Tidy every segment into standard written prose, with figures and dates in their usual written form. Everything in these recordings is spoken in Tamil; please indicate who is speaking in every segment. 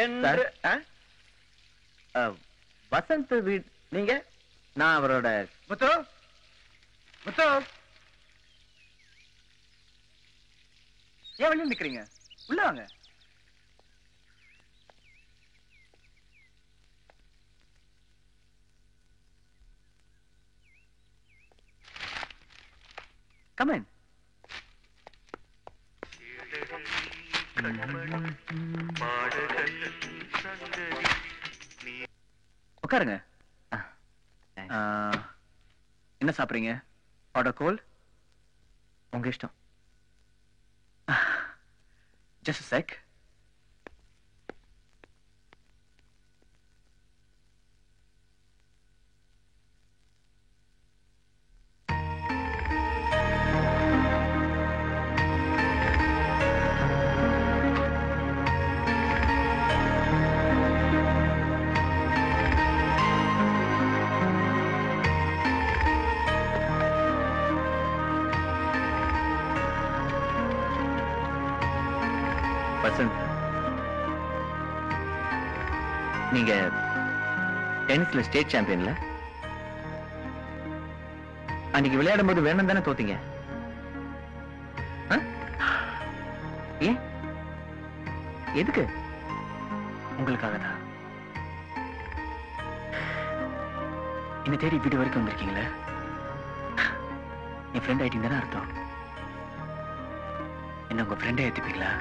Speaker 1: என்று வசந்த் வீடு. நீங்க? நான் அவரோட.
Speaker 2: முத்து முத்து, ஏன் வெளியே நிக்கிறீங்க? உள்ள வாங்க. Come in. உட்காருங்க. என்ன சாப்பிடுறீங்க? ஆர்டர் கோல்?
Speaker 1: உங்க இஷ்டம்.
Speaker 2: Just a sec.
Speaker 1: நீங்க டென்னிஸ்ல ஸ்டேட் சாம்பியன்ல அன்னைக்கு விளையாடும் போது வேணும் தானே தோத்தீங்க? ஏன்? எதுக்கு?
Speaker 2: உங்களுக்காக தான். என்ன தேடி வீடு வரைக்கும் வந்திருக்கீங்களே, என் ஃப்ரெண்ட் ஆயிட்டீங்க தானே அர்த்தம். என்ன உங்க ஃப்ரெண்டை ஏத்துப்பீங்களா?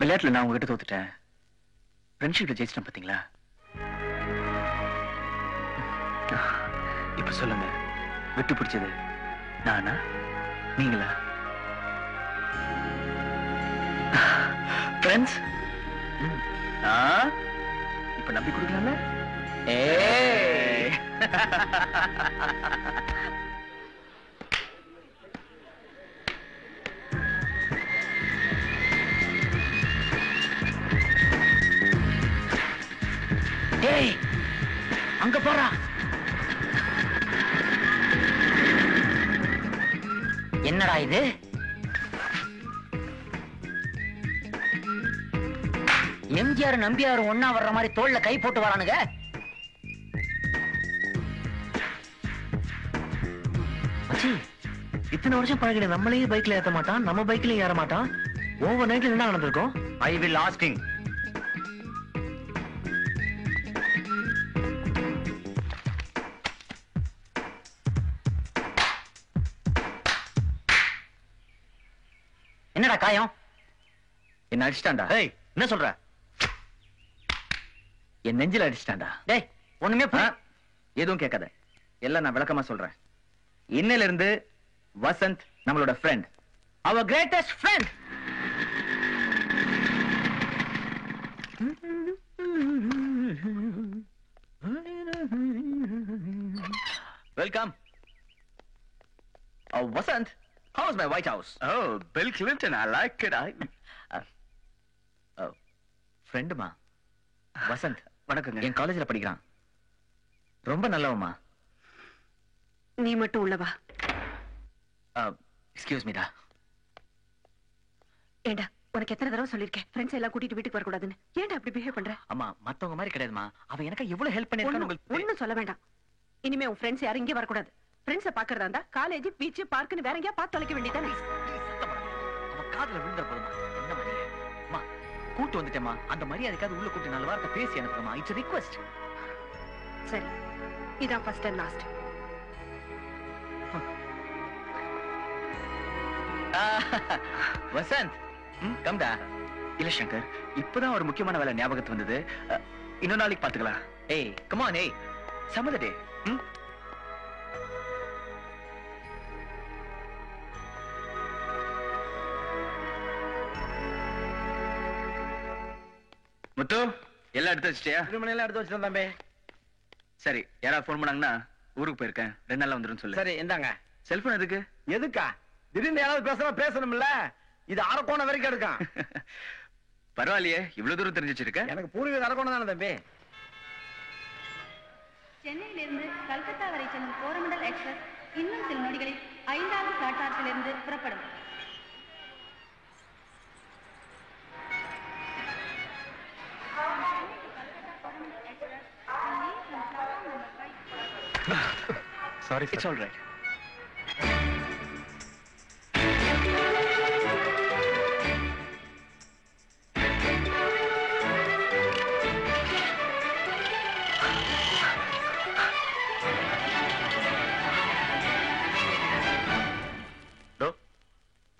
Speaker 2: விளையாட்டுல நான் உங்ககிட்ட தோத்துட்டேன், ஃப்ரெண்ட்ஷிப்ல ஜெயிச்சிட்டேன் பாத்தீங்களா? இப்ப சொல்லுங்க, விட்டு பிடிச்சது நானா நீங்களா? ஃப்ரெண்ட்ஸ் இப்ப நம்பி கொடுக்கலாம்ல? டேய், அங்க போறா.
Speaker 3: என்னடா இது? எம்ஜிஆர் நம்பியார் ஒன்னா வர்ற மாதிரி தோல்ல கை போட்டு வரானுங்க.
Speaker 1: இத்தனை வருஷம் பழகின நம்மளையே பைக்ல ஏத்த மாட்டான், நம்ம பைக்லயும் ஏற மாட்டான். ஓவர் நைட்ல என்ன நடந்திருக்கும்?
Speaker 2: I will asking.
Speaker 3: என்னடா காயம்?
Speaker 2: என்ன அடிச்சிட்டான்டா?
Speaker 1: ஏய், என்ன சொல்ற?
Speaker 2: என் நெஞ்சில அடிச்சிட்டான்டா.
Speaker 3: டேய், ஒண்ணுமே
Speaker 2: எதுவும் கேட்காத, எல்லாம் நான் விளக்கமா சொல்றேன். இன்னையில இருந்து வசந்த் நம்மளோட ஃப்ரெண்ட், அவர் greatest friend. Welcome. Vasanth, how is my White House?
Speaker 4: Oh, Bill Clinton, I like it.
Speaker 1: ஃப்ரெண்டுமா வசந்த்.
Speaker 2: வணக்கங்க.
Speaker 1: என் காலேஜ்ல படிக்கிறான், ரொம்ப நல்லவமா.
Speaker 5: நீ மட்டும் உள்ளவா?
Speaker 1: எக்ஸ்கியூஸ் மீடா.
Speaker 5: ஏண்டா, உனக்கு எத்தனை தடவை சொல்லிருக்கேன் ஃப்ரெண்ட்ஸ் எல்லாம் கூட்டிட்டு வீட்டுக்கு வரக்கூடாதுன்னு. ஏண்டா அப்படி பிஹேவ் பண்ற?
Speaker 1: அம்மா, மத்தவங்க மாதிரி கிடையாதுமா. அவன் எனக்கு எவ்வளவு ஹெல்ப் பண்ணிருக்கான்னு உங்களுக்கு
Speaker 5: ஒண்ணும் சொல்ல வேண்டாம். இனிமே உன் ஃப்ரெண்ட்ஸ் யாரும் இங்கே வரக்கூடாது. ஃப்ரெண்ட்ஸை பாக்குறதா இருந்தா காலேஜ், பீச், பார்க்னு வேற எங்கேயா பார்த்து தொலைக்க வேண்டியதானே?
Speaker 1: அவன் காதுல விழுந்த போதுமா? என்ன மரியாதை? அம்மா, கூட்டு வந்துட்டேமா, அந்த மரியாதைக்காவது உள்ள கூட்டி 4 வார்த்தை பேசி அனுப்புறமா. It's a request.
Speaker 5: சரி, இதான் ஃபர்ஸ்ட் அண்ட் லாஸ்ட்.
Speaker 2: வசந்த், கம்டா. இல்ல சங்கர், இப்பதான் ஒரு முக்கியமான வேலை ஞாபகத்து வந்தது. இன்னொரு நாளைக்கு பாத்துக்கலாம். ஏய், கம் ஆன். ஏய், some other day. முத்து, எல்லாம் எடுத்து வச்சிட்டியா?
Speaker 1: எல்லாம் எடுத்து வச்சிட்டேன் தம்பி.
Speaker 2: சரி, யாராவது ஃபோன் பண்ணாங்கன்னா ஊருக்கு போயிருக்கேன், 2 நாள்ல வந்துரும் சொல்லு.
Speaker 1: சரி, இந்தாங்க.
Speaker 2: செல்போன் எதுக்கு?
Speaker 1: எதுக்கா? திடீர்னு யாராவது பேசணும்ல. இது அரக்கோணம் வரைக்கும் எடுக்கான்.
Speaker 2: பரவாயில்லையே, இவ்வளவு தூரம் தெரிஞ்சு வச்சிருக்க.
Speaker 1: எனக்கு பூர்வீக அரக்கோணம் தானே தம்பி.
Speaker 6: சென்னையிலிருந்து கல்கத்தா வரை செல்லும் கோரமண்டல் எக்ஸ்பிரஸ் இன்னும் சில நொடிகளில் 5வது பிளாட்பாரத்திலிருந்து புறப்படும்.
Speaker 2: Sorry, it's all right.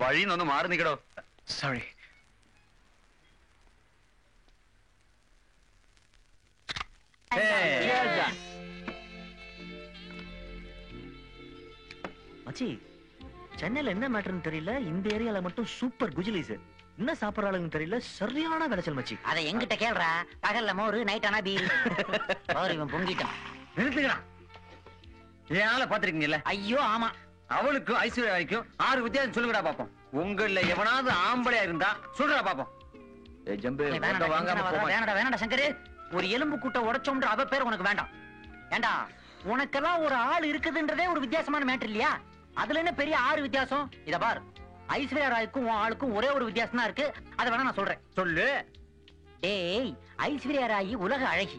Speaker 4: വഴിന്നൊന്ന് മാറി നിൽക്കടോ.
Speaker 2: சாரி.
Speaker 1: மச்சி, சென்னையில என்ன மேட்டர்னு தெரியல, இந்த ஏரியால மட்டும் சூப்பர் குஜிலிஸ். என்ன சாப்பிடறாளுன்னு தெரியல, சரியான விளைச்சல் மச்சி.
Speaker 3: அதை எங்கிட்ட கேள்றா. பகல்ல மோரு, நைட் ஆனா பீர். மோர் இவன் பொங்கிட்டான்.
Speaker 1: நிறுத்துக்கிறான். என் ஆளை பாத்திருக்கீங்கல்ல?
Speaker 3: ஐயோ ஆமா.
Speaker 1: அவளுக்கும் ஐஸ்வர்யாவுக்கும் 6 வித்தியாசம் சொல்லுங்கடா பாப்போம். உங்கள எவனாவது ஆம்பளையா இருந்தா சொல்றா பாப்போம். ஜம்பு
Speaker 3: வேணாடா சங்கரு. ஒரு எலும்பு கூட்ட உடைச்சோம்ன்ற அவ பேர் உனக்கு வேண்டாம். ஏண்டா, உனக்கெல்லாம் ஒரு ஆள் இருக்குதுன்றதே ஒரு வித்தியாசமான மேட்டர் இல்லையா? அதுல என்ன பெரிய 6 வித்தியாசம்? இத பார், ஐஸ்வர்யா ராய்க்கும் உன் ஆளுக்கும் ஒரே ஒரு வித்தியாசம் தான் இருக்கு. அதை வேணா நான் சொல்றேன்.
Speaker 1: சொல்லு.
Speaker 3: டேய், ஐஸ்வர்யா ராய் உலக அழகி,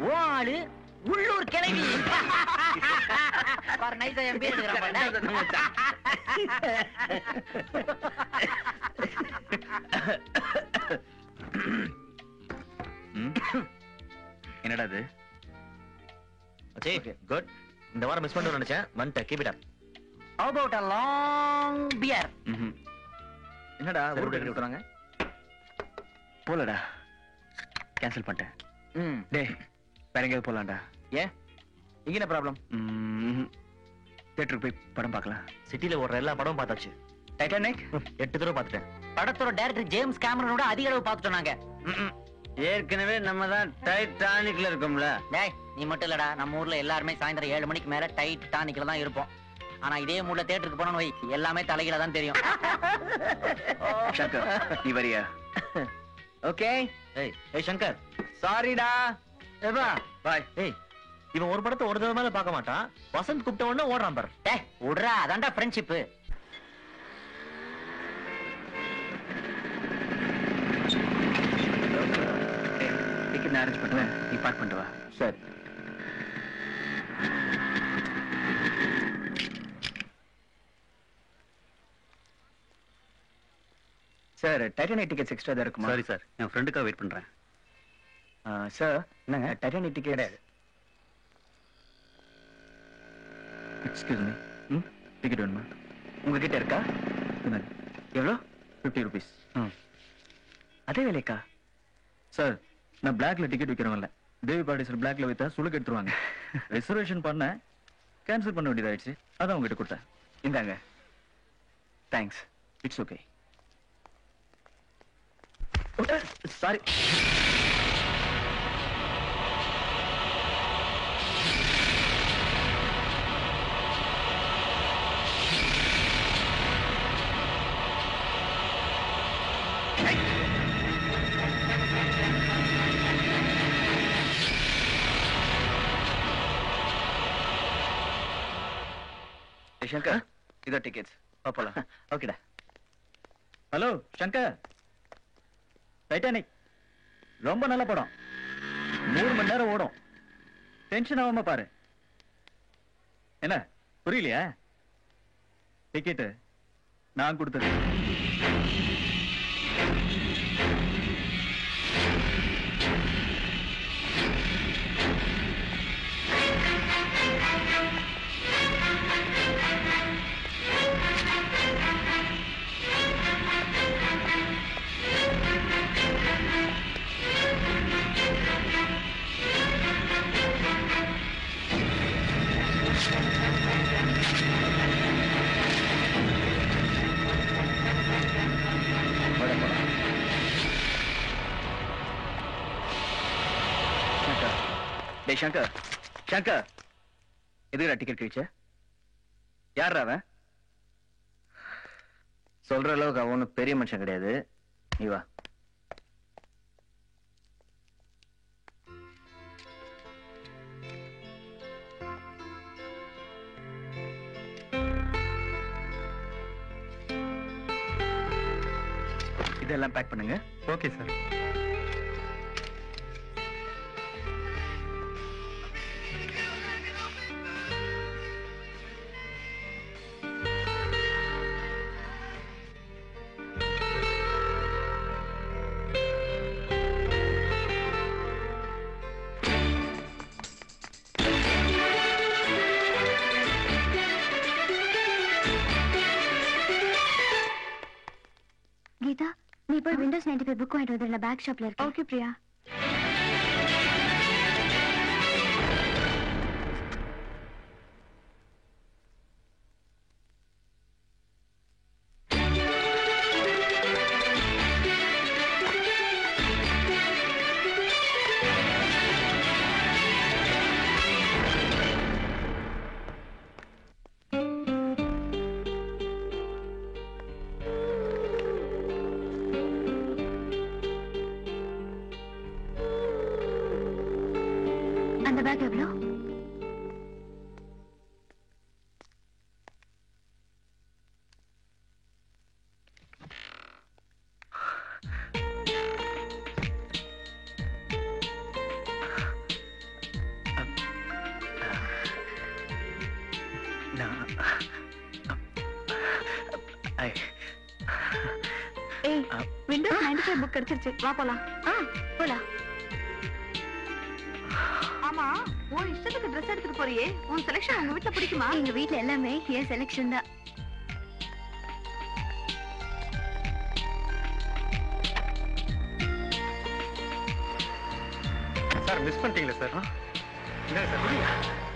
Speaker 3: உன் ஆளு உள்ளூர் கிளவி. பாரு, நைஸா என் பேர் எடுக்கிறான்.
Speaker 2: என்னடா இது?
Speaker 1: குட். இந்த வாரம் மிஸ் பண்ண நினைச்சேன். வந்துட்டேன். Keep it up.
Speaker 3: How about a long beer?
Speaker 2: என்னடா
Speaker 1: ஊருக்கு எடுத்து விட்டுறாங்க?
Speaker 2: போலடா, கேன்சல் பண்ணிட்டேன். டேய், வேற எங்கேயாவது போலாம்டா.
Speaker 1: ஏன், இங்க என்ன ப்ராப்ளம்?
Speaker 2: தியேட்டருக்கு போய் படம் பார்க்கலாம்.
Speaker 1: சிட்டில ஓடுற எல்லா படமும் பார்த்தாச்சு.
Speaker 2: டைட்டானிக்
Speaker 1: 8 தடவை பார்த்துட்டேன்.
Speaker 3: படத்தோட டைரக்டர் ஜேம்ஸ் கேமரனோட அதிக அளவு பார்த்துட்டோம் நாங்க.
Speaker 1: ஏற்கனவே நம்ம தான் டைட்டானிக்ல இருக்கோம்ல.
Speaker 3: டேய், நீ மட்டும் இல்லடா, நம்ம ஊர்ல எல்லாருமே சாயந்தரம் 7 மணிக்கு மேல டைட்டானிக்ல தான் இருப்போம். ஆனா இதே மூட்ல தியேட்டருக்கு போனோம்னு வை, எல்லாமே தலைகீழ தான் தெரியும்.
Speaker 2: சங்கர், நீ வரியா?
Speaker 1: ஓகே. ஏய் சங்கர், சாரிடா. ஏபா பாய். ஏய், இவன் ஒரு படத்தை ஒரு தடவை மேல பார்க்க மாட்டான். வசந்த் கூப்பிட்ட உடனே ஓடுறான் பாரு.
Speaker 3: டேய் விடுறா, அதான்டா ஃப்ரெண்ட்ஷிப்.
Speaker 2: டிக்கெட் நான் அரேஞ்ச் பண்ணுவேன், நீ பார்க் பண்ணிட்டு வா.
Speaker 1: சரி.
Speaker 2: சார், டைட்டானிக் டிக்கெட்ஸ் எக்ஸ்ட்ரா தான் இருக்குமா?
Speaker 4: சாரி சார், என் ஃப்ரெண்டுக்காக வெயிட் பண்றேன்.
Speaker 2: சார், என்னங்க டைட்டானிக் டிக்கெட் கிடையாது. எக்ஸ்கியூஸ் மீ, டிக்கெட் வேணுமா? உங்ககிட்ட இருக்கா? எவ்வளோ? 50 rupees. அதே வேலைக்கா? சார், நான் பிளாக்ல டிக்கெட் விற்கிறவங்கள. தேவி பாடேஸ்வர் பிளாக்ல வித்தா சுளுக்கு எடுத்துருவாங்க. ரிசர்வேஷன் பண்ண கேன்சல் பண்ண வேண்டியதாயிடுச்சு. அதான் உங்ககிட்ட கொடுத்தேன். இந்தாங்க. Thanks. It's okay. Sorry. Shankar, இதோ டிக்கெட்ஸ். போலாம். ஓகேடா. ஹலோ சங்கர், டைட்டானிக் ரொம்ப நல்ல படம். 3 மணி நேரம் ஓடும். டென்ஷன் ஆகாம பாரு. என்ன புரியலையா? டிக்கெட் நான் கொடுத்தது. டேய் சங்கர், சங்கர், எதுக்குடா டிக்கெட் கிழிச்ச? யாரா அவன்?
Speaker 1: சொல்ற அளவுக்கு அவன் ஒன்றும் பெரிய மனுஷன் கிடையாது. நீ வா.
Speaker 2: இதெல்லாம் பேக் பண்ணுங்க.
Speaker 4: Okay sir.
Speaker 7: கீதா நீ போய் விண்டோஸ் 95 புக் வாங்கிட்டு வந்துடல பேக் ஷாப்ல இருக்கு. ஓகே பிரியா. அந்த பேக் எவ்வளோ? ஏய் விண்டோஸ் 95 புக் கிடைச்சிருச்சு, வா போலாம். போலாம். ஆமா உன் இஷ்டத்துக்கு ட்ரெஸ் எடுத்துட்டு போறியே, உன் செலக்ஷன் உங்க வீட்ல பிடிக்குமா? எங்க வீட்ல எல்லாமே என் செலக்ஷன் தான்.
Speaker 4: சார் மிஸ் பண்ணிட்டீங்களா சார்? இல்லை சார்.